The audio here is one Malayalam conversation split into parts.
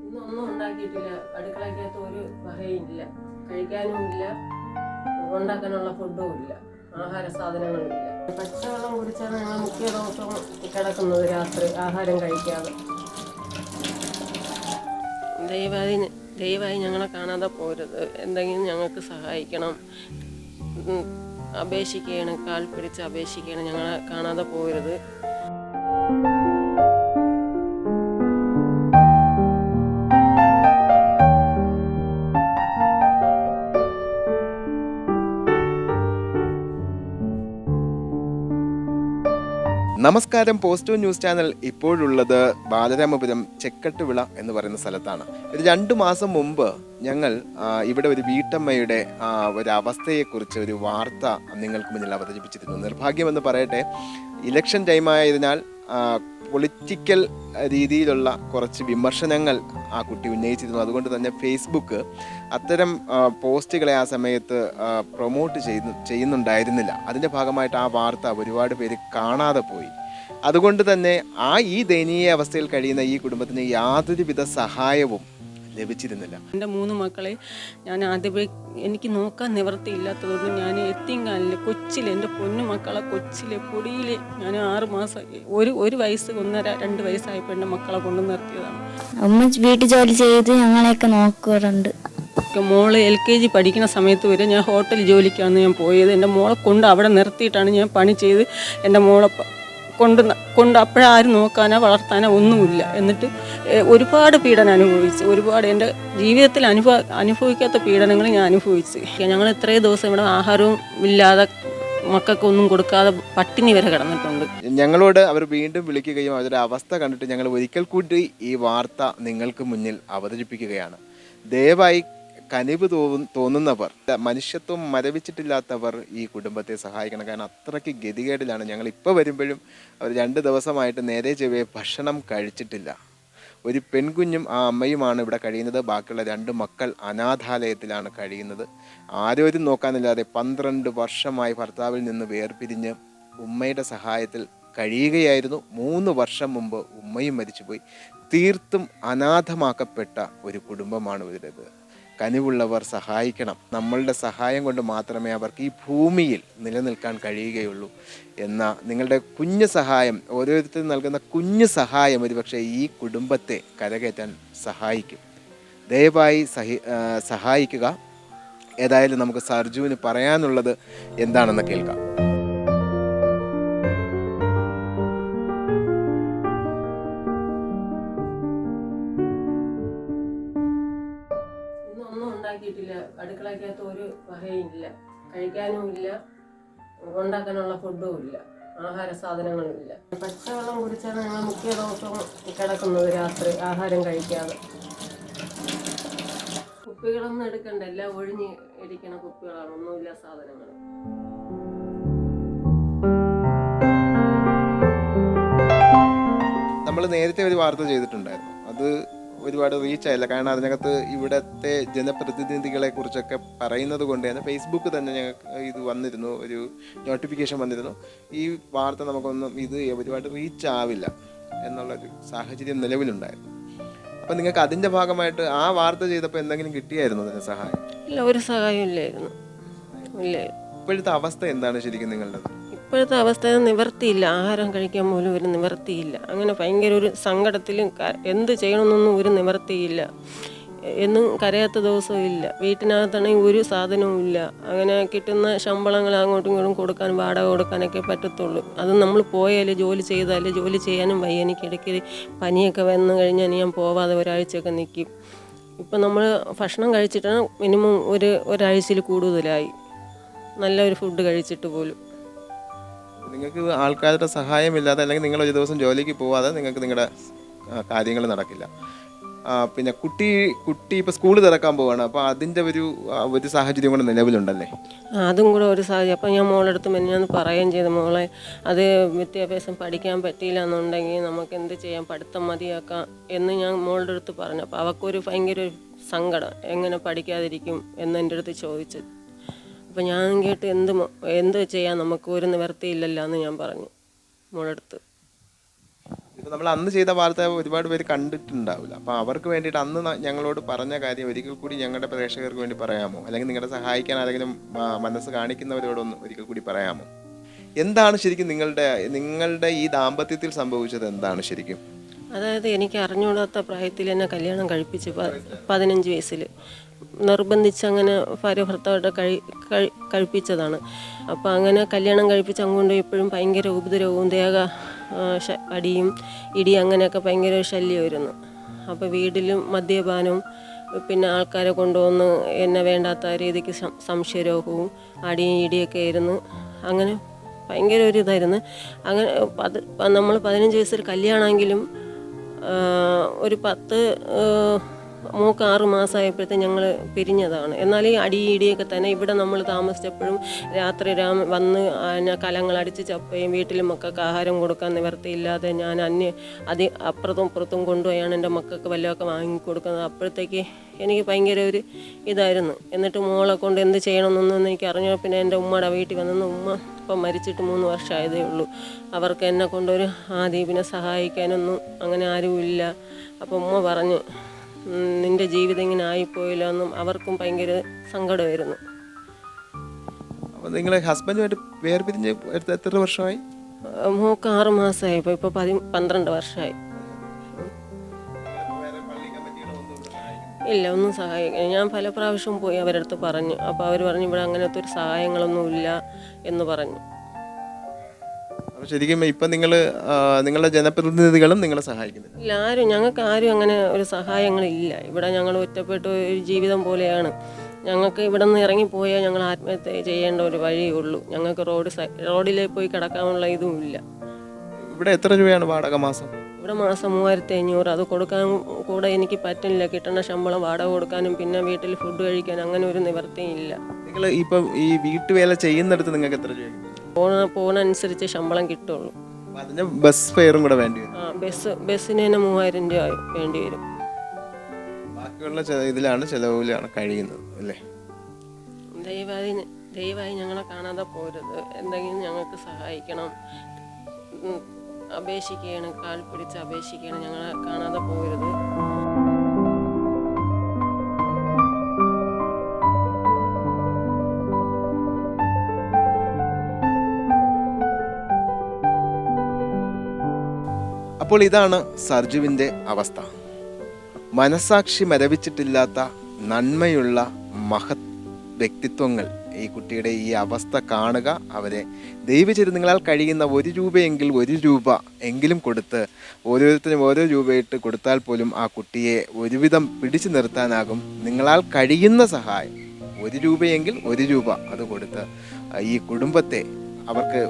ഇന്നൊന്നും ഉണ്ടാക്കിയിട്ടില്ല. അടുക്കളയ്ക്കകത്ത് ഒരു വകയില്ല, കഴിക്കാനുമില്ല, ഉണ്ടാക്കാനുള്ള ഫുഡും ഇല്ല, ആഹാര സാധനങ്ങളും ഇല്ല. പച്ചവെള്ളം കുടിച്ചാണ് ഞങ്ങൾ മിക്ക ദിവസവും കിടക്കുന്നത് രാത്രി ആഹാരം കഴിക്കാതെ. ദയവായി ഞങ്ങളെ കാണാതെ പോരുത്. എന്തെങ്കിലും ഞങ്ങൾക്ക് സഹായിക്കണം, അപേക്ഷിക്കുകയാണ്, കാൽ പിടിച്ച് അപേക്ഷിക്കുകയാണ്. ഞങ്ങളെ കാണാതെ പോരുത്. നമസ്കാരം. പോസ്റ്റ് ന്യൂസ് ചാനൽ ഇപ്പോഴുള്ളത് ബാലരാമപുരം ചെക്കട്ടുവിള എന്ന് പറയുന്ന സ്ഥലത്താണ്. ഒരു 2 മാസം മുമ്പ് ഞങ്ങൾ ഇവിടെ ഒരു വീട്ടമ്മയുടെ ഒരവസ്ഥയെക്കുറിച്ച് ഒരു വാർത്ത നിങ്ങൾക്ക് മുന്നിൽ അവതരിപ്പിച്ചിരുന്നു. നിർഭാഗ്യമെന്ന് പറയട്ടെ, ഇലക്ഷൻ ടൈമായതിനാൽ പൊളിറ്റിക്കൽ രീതിയിലുള്ള കുറച്ച് വിമർശനങ്ങൾ ആ കുട്ടി ഉന്നയിച്ചിരുന്നു. അതുകൊണ്ട് തന്നെ ഫേസ്ബുക്ക് അത്തരം പോസ്റ്റുകളെ ആ സമയത്ത് പ്രൊമോട്ട് ചെയ്യുന്നുണ്ടായിരുന്നില്ല. അതിൻ്റെ ഭാഗമായിട്ട് ആ വാർത്ത ഒരുപാട് പേര് കാണാതെ പോയി. അതുകൊണ്ട് തന്നെ ഈ ദയനീയ അവസ്ഥയിൽ കഴിയുന്ന ഈ കുടുംബത്തിന് യാതൊരുവിധ സഹായവും ലഭിച്ചിരുന്നില്ല. എൻ്റെ 3 മക്കളെ ഞാൻ ആദ്യമേ എനിക്ക് നോക്കാൻ നിവൃത്തിയില്ലാത്തതുകൊണ്ട് ഞാൻ എത്തിങ്കാലിൽ കൊച്ചിലെ എൻ്റെ പൊന്നു മക്കളെ കൊച്ചിലെ പൊടിയിൽ ഞാൻ 6 മാസം ഒരു വയസ്സ് 1.5-2 വയസ്സായപ്പോൾ എൻ്റെ മക്കളെ കൊണ്ടു നിർത്തിയതാണ്. അമ്മ വീട്ടു ജോലി ചെയ്ത് ഞങ്ങളെയൊക്കെ നോക്കാറുണ്ട്. മോള് LKG പഠിക്കുന്ന സമയത്ത് വരെ ഞാൻ ഹോട്ടൽ ജോലിക്കാണ് ഞാൻ പോയത്. എൻ്റെ മോളെ കൊണ്ട് അവിടെ നിർത്തിയിട്ടാണ് ഞാൻ പണി ചെയ്ത് എൻ്റെ മോളെ കൊണ്ട് അപ്പോഴാരും നോക്കാനോ വളർത്താനോ ഒന്നുമില്ല. എന്നിട്ട് ഒരുപാട് പീഡനം അനുഭവിച്ചു. ഒരുപാട് എൻ്റെ ജീവിതത്തിൽ അനുഭവിക്കാത്ത പീഡനങ്ങൾ ഞാൻ അനുഭവിച്ചു. ഞങ്ങൾ ഇത്രയും ദിവസം ഇവിടെ ആഹാരവും ഇല്ലാതെ മക്കൾക്കൊന്നും കൊടുക്കാതെ പട്ടിണി വരെ കിടന്നിട്ടുണ്ട്. ഞങ്ങളോട് അവർ വീണ്ടും വിളിക്കുകയും അവരുടെ അവസ്ഥ കണ്ടിട്ട് ഞങ്ങൾ ഒരിക്കൽ കൂടി ഈ വാർത്ത നിങ്ങൾക്ക് മുന്നിൽ അവതരിപ്പിക്കുകയാണ്. ദയവായി കനിവ് തോന്നുന്നവർ, മനുഷ്യത്വം മരവിച്ചിട്ടില്ലാത്തവർ ഈ കുടുംബത്തെ സഹായിക്കണം. കാരണം അത്രയ്ക്ക് ഗതികേടിലാണ്. ഞങ്ങൾ ഇപ്പോൾ വരുമ്പോഴും അവർ 2 ദിവസമായിട്ട് നേരെ ചൊവ്വേ ഭക്ഷണം കഴിച്ചിട്ടില്ല. ഒരു പെൺകുഞ്ഞും ആ അമ്മയുമാണ് ഇവിടെ കഴിയുന്നത്. ബാക്കിയുള്ള 2 മക്കൾ അനാഥാലയത്തിലാണ് കഴിയുന്നത്. ആരോരും നോക്കാനില്ലാതെ 12 വർഷമായി ഭർത്താവിൽ നിന്ന് വേർപിരിഞ്ഞ് ഉമ്മയുടെ സഹായത്തിൽ കഴിയുകയായിരുന്നു. 3 വർഷം മുമ്പ് ഉമ്മയും മരിച്ചുപോയി. തീർത്തും അനാഥമാക്കപ്പെട്ട ഒരു കുടുംബമാണ് ഇവരുടേത്. കനിവുള്ളവർ സഹായിക്കണം. നമ്മളുടെ സഹായം കൊണ്ട് മാത്രമേ അവർക്ക് ഈ ഭൂമിയിൽ നിലനിൽക്കാൻ കഴിയുകയുള്ളൂ എന്ന നിങ്ങളുടെ കുഞ്ഞു സഹായം, ഓരോരുത്തരും നൽകുന്ന കുഞ്ഞു സഹായം ഒരുപക്ഷെ ഈ കുടുംബത്തെ കരകയറ്റാൻ സഹായിക്കും. ദയവായി സഹായിക്കുക. ഏതായാലും നമുക്ക് സർജുവിന് പറയാനുള്ളത് എന്താണെന്ന് കേൾക്കാം. ഉണ്ടാക്കിയിട്ടില്ല. അടുക്കളയ്ക്കകത്ത് ഒരു വകയില്ല, കഴിക്കാനുമില്ല, ഉണ്ടാക്കാനുള്ള ഫുഡും ഇല്ല, ആഹാര സാധനങ്ങളും ഇല്ല. പച്ചവെള്ളം കുടിച്ചാണ് ഞങ്ങൾ മിക്ക ദിവസവും കിടക്കുന്നത് രാത്രി ആഹാരം കഴിക്കാതെ. കുപ്പികളൊന്നും എടുക്കണ്ട, എല്ലാം ഒഴിഞ്ഞ് ഇരിക്കണ കുപ്പികളാണ്, ഒന്നുമില്ല സാധനങ്ങൾ. നമ്മൾ നേരത്തെ ഒരു വാർത്ത ചെയ്തിട്ടുണ്ടായിരുന്നു. അത് ഒരുപാട് റീച്ച് ആയില്ല. കാരണം അതിനകത്ത് ഇവിടുത്തെ ജനപ്രതിനിധികളെ കുറിച്ചൊക്കെ പറയുന്നത് കൊണ്ട് തന്നെ ഫേസ്ബുക്ക് തന്നെ ഞങ്ങൾക്ക് ഇത് വന്നിരുന്നു, ഒരു നോട്ടിഫിക്കേഷൻ വന്നിരുന്നു. ഈ വാർത്ത നമുക്കൊന്നും ഇത് ഒരുപാട് റീച്ച് ആവില്ല എന്നുള്ളൊരു സാഹചര്യം നിലവിലുണ്ടായിരുന്നു. അപ്പം നിങ്ങൾക്ക് അതിൻ്റെ ഭാഗമായിട്ട് ആ വാർത്ത ചെയ്തപ്പോൾ എന്തെങ്കിലും കിട്ടിയായിരുന്നു അതിന് സഹായം? ഇല്ല, ഒരു സഹായം ഇല്ലായിരുന്നു. ഇപ്പോഴത്തെ അവസ്ഥ എന്താണ് ശരിക്കും നിങ്ങളുടെ? ഇപ്പോഴത്തെ അവസ്ഥ നിവർത്തിയില്ല. ആഹാരം കഴിക്കാൻ പോലും ഒരു നിവർത്തിയില്ല. അങ്ങനെ ഭയങ്കര ഒരു സങ്കടത്തിലും എന്ത് ചെയ്യണമെന്നൊന്നും ഒരു നിവർത്തിയില്ല. എന്നും കരയാത്ത ദിവസവും ഇല്ല. വീട്ടിനകത്താണെങ്കിൽ ഒരു സാധനവും ഇല്ല. അങ്ങനെ കിട്ടുന്ന ശമ്പളങ്ങൾ അങ്ങോട്ടും ഇങ്ങോട്ടും കൊടുക്കാൻ, വാടക കൊടുക്കാനൊക്കെ പറ്റത്തുള്ളൂ. അത് നമ്മൾ പോയാൽ ജോലി ചെയ്താൽ ജോലി ചെയ്യാനും വയ്യ. എനിക്കിടയ്ക്ക് പനിയൊക്കെ വന്നു കഴിഞ്ഞാൽ ഞാൻ പോവാതെ ഒരാഴ്ചയൊക്കെ നിൽക്കും. ഇപ്പം നമ്മൾ ഭക്ഷണം കഴിച്ചിട്ടാണ് മിനിമം ഒരാഴ്ചയിൽ കൂടുതലായി, നല്ലൊരു ഫുഡ് കഴിച്ചിട്ട് പോലും. നിങ്ങൾക്ക് ആൾക്കാരുടെ സഹായമില്ലാതെ, അല്ലെങ്കിൽ നിങ്ങൾ ഒരു ദിവസം ജോലിക്ക് പോവാതെ നിങ്ങൾക്ക് നിങ്ങളുടെ കാര്യങ്ങൾ നടക്കില്ല. പിന്നെ കുട്ടി ഇപ്പോൾ സ്കൂൾ തുറക്കാൻ പോവാണ്. അപ്പോൾ അതിൻ്റെ ഒരു സാഹചര്യം കൂടെ നിലവിലുണ്ടല്ലേ? അതും കൂടെ ഒരു സാഹചര്യം. അപ്പോൾ ഞാൻ മോളെടുത്ത് മെനിഞ്ഞാന്ന് പറയുകയും ചെയ്തു, മോളെ അത് വിദ്യാഭ്യാസം പഠിക്കാൻ പറ്റിയില്ല എന്നുണ്ടെങ്കിൽ നമുക്ക് എന്ത് ചെയ്യാം, പഠിത്തം മതിയാക്കാം എന്ന് ഞാൻ മോളുടെ അടുത്ത് പറഞ്ഞു. അപ്പോൾ അവൾക്കൊരു ഭയങ്കര ഒരു സങ്കടം, എങ്ങനെ പഠിക്കാതിരിക്കും എന്ന് എൻ്റെ അടുത്ത് ചോദിച്ചു. അപ്പോൾ ഞാൻ കേട്ട് എന്ത് ചെയ്യാൻ, നമുക്ക് ഒരു നിവർത്തിയില്ലല്ലോ എന്ന് ഞാൻ പറഞ്ഞു മോളെടുത്ത്. നമ്മൾ അന്ന് ചെയ്ത വാർത്ത ഒരുപാട് പേര് കണ്ടിട്ടുണ്ടാവില്ല. അപ്പോൾ അവർക്ക് വേണ്ടിയിട്ട് അന്ന് ഞങ്ങളോട് പറഞ്ഞ കാര്യം ഒരിക്കൽ കൂടി ഞങ്ങളുടെ പ്രേക്ഷകർക്ക് വേണ്ടി പറയാമോ? അല്ലെങ്കിൽ നിങ്ങളെ സഹായിക്കാൻ ആരെങ്കിലും മനസ്സ് കാണിക്കുന്നവരോടൊന്ന് ഒരിക്കൽ കൂടി പറയാമോ? എന്താണ് ശരിക്കും നിങ്ങളുടെ ഈ ദാമ്പത്യത്തിൽ സംഭവിച്ചത്? എന്താണ് ശരിക്കും? അതായത് എനിക്ക് അറിഞ്ഞുകൂടാത്ത പ്രായത്തിൽ എന്നെ കല്യാണം കഴിപ്പിച്ച് 15 വയസ്സിൽ നിർബന്ധിച്ച് അങ്ങനെ ഭാര്യ ഭർത്താവായിട്ട് കഴിപ്പിച്ചതാണ്. അപ്പോൾ അങ്ങനെ കല്യാണം കഴിപ്പിച്ച് അങ്ങോട്ട് എപ്പോഴും ഭയങ്കര ഉപദ്രവവും അടിയും ഇടിയും അങ്ങനെയൊക്കെ ഭയങ്കര ശല്യമായിരുന്നു. അപ്പോൾ വീട്ടിലും മദ്യപാനവും പിന്നെ ആൾക്കാരെ കൊണ്ടുവന്ന് എന്നെ വേണ്ടാത്ത രീതിക്ക് സംശയരോഗവും അടിയും ഇടിയൊക്കെ ആയിരുന്നു. അങ്ങനെ ഭയങ്കര ഒരു ഇതായിരുന്നു. അങ്ങനെ നമ്മൾ 15 വയസ്സിൽ കല്യാണമെങ്കിലും ഒരു 6 മാസമായപ്പോഴത്തേക്കും ഞങ്ങൾ പിരിഞ്ഞതാണ്. എന്നാൽ ഈ അടി ഇടിയൊക്കെ തന്നെ ഇവിടെ നമ്മൾ താമസിച്ചപ്പോഴും രാത്രി വന്ന് കലങ്ങളടിച്ച് ചപ്പയും വീട്ടിലും മക്കൾക്ക് ആഹാരം കൊടുക്കാൻ നിവർത്തിയില്ലാതെ ഞാൻ അപ്പുറത്തും ഇപ്പുറത്തും കൊണ്ടുപോയാണ് എൻ്റെ മക്കൾക്ക് വല്ലതൊക്കെ വാങ്ങിക്കൊടുക്കുന്നത്. അപ്പോഴത്തേക്ക് എനിക്ക് ഭയങ്കര ഒരു ഇതായിരുന്നു. എന്നിട്ട് മോളെ കൊണ്ട് എന്ത് ചെയ്യണമെന്നൊന്നും എനിക്ക് അറിഞ്ഞു. പിന്നെ എൻ്റെ ഉമ്മയുടെ വീട്ടിൽ വന്നെന്ന് ഉമ്മ ഇപ്പം മരിച്ചിട്ട് 3 വർഷമായതേ ഉള്ളൂ. അവർക്ക് എന്നെ കൊണ്ടൊരു പിന്നെ സഹായിക്കാനൊന്നും അങ്ങനെ ആരുമില്ല. അപ്പോൾ ഉമ്മ പറഞ്ഞു, നിൻ്റെ ജീവിതം ഇങ്ങനെ ആയിപ്പോയില്ലോ എന്നും അവർക്കും ഭയങ്കര സങ്കടമായിരുന്നു. അപ്പോൾ നിങ്ങൾ ഹസ്ബൻഡുമായിട്ട് വേർപിരിഞ്ഞ് എത്ര വർഷമായി? മോൾക്ക് 6 മാസമായി. ഇപ്പോൾ 12 വർഷമായി. ഇല്ല, ഒന്നും സഹായിക്കാൻ ഞാൻ പല പ്രാവശ്യവും പോയി അവരുടെ അടുത്ത് പറഞ്ഞു. അപ്പോൾ അവർ പറഞ്ഞു ഇവിടെ അങ്ങനത്തെ ഒരു സഹായങ്ങളൊന്നുമില്ല എന്ന് പറഞ്ഞു. അപ്പോൾ ശരിക്കും ഇപ്പം നിങ്ങളുടെ ജനപ്രതിനിധികളും നിങ്ങളെ സഹായിക്കുന്നില്ല? ഇല്ല, ഞങ്ങൾക്ക് ആരും അങ്ങനെ ഒരു സഹായങ്ങളില്ല. ഇവിടെ ഞങ്ങൾ ഒറ്റപ്പെട്ട ഒരു ജീവിതം പോലെയാണ്. ഞങ്ങൾക്ക് ഇവിടെ നിന്ന് ഇറങ്ങിപ്പോയാൽ ഞങ്ങൾ ആത്മഹത്യ ചെയ്യേണ്ട ഒരു വഴിയേ ഉള്ളൂ. ഞങ്ങൾക്ക് റോഡിലേക്ക് പോയി കിടക്കാനുള്ള ഇതുമില്ല. ഇവിടെ എത്ര രൂപയാണ് വാടക മാസം? ഇവിടെ മാസം 3500. അത് കൊടുക്കാൻ കൂടെ എനിക്ക് പറ്റില്ല. കിട്ടുന്ന ശമ്പളം വാടക കൊടുക്കാനും പിന്നെ വീട്ടിൽ ഫുഡ് കഴിക്കാനും അങ്ങനെ ഒരു നിവർത്തിയില്ല. നിങ്ങൾ ഇപ്പം ഈ വീട്ടുവേല ചെയ്യുന്നിടത്ത് നിങ്ങൾക്ക് എത്ര രൂപ? പോണനുസരിച്ച് ശമ്പളം കിട്ടുള്ളൂ. അതിന് ബസ് ഫെയറും കൂടെ വേണ്ടി വരും. ബസ്സിന് തന്നെ 3000 രൂപ വേണ്ടി വരും. ബാക്കിയുള്ള ചെലവിലാണ് കഴിയുന്നത് അല്ലേ? ദയവായി ഞങ്ങളെ കാണാതെ പോരുത്. എന്തെങ്കിലും ഞങ്ങൾക്ക് സഹായിക്കണം. അപേക്ഷിക്കുകയാണ്, കാൽ പിടിച്ച് അപേക്ഷിക്കുകയാണ്, ഞങ്ങളെ കാണാതെ പോരുത്. അപ്പോൾ ഇതാണ് സർജുവിൻ്റെ അവസ്ഥ. മനസാക്ഷി മരവിച്ചിട്ടില്ലാത്ത നന്മയുള്ള മഹത് വ്യക്തിത്വങ്ങൾ ഈ കുട്ടിയുടെ ഈ അവസ്ഥ കാണുക. അവരെ ദൈവചരി നിങ്ങളാൽ കഴിയുന്ന 1 രൂപയെങ്കിൽ 1 രൂപ എങ്കിലും കൊടുത്ത് ഓരോരുത്തരും ഓരോ രൂപയിട്ട് കൊടുത്താൽ പോലും ആ കുട്ടിയെ ഒരുവിധം പിടിച്ചു നിർത്താനാകും. നിങ്ങളാൽ കഴിയുന്ന സഹായം 1 രൂപയെങ്കിൽ 1 രൂപ അത് കൊടുത്ത് ഈ കുടുംബത്തെ അവർക്ക്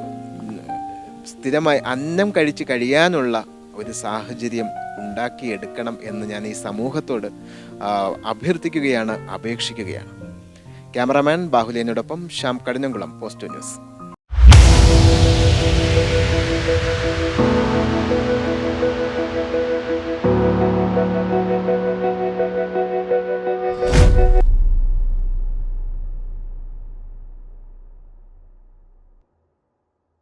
സ്ഥിരമായി അന്നം കഴിച്ച് കഴിയാനുള്ള ഒരു സാഹചര്യം ഉണ്ടാക്കിയെടുക്കണം എന്ന് ഞാൻ ഈ സമൂഹത്തോട് അഭ്യർത്ഥിക്കുകയാണ്, അപേക്ഷിക്കുകയാണ്. ക്യാമറാമാൻ ബാഹുലേനോടൊപ്പം ശ്യാം കടിഞ്ഞംകുളം, പോസ്റ്റ് ന്യൂസ്.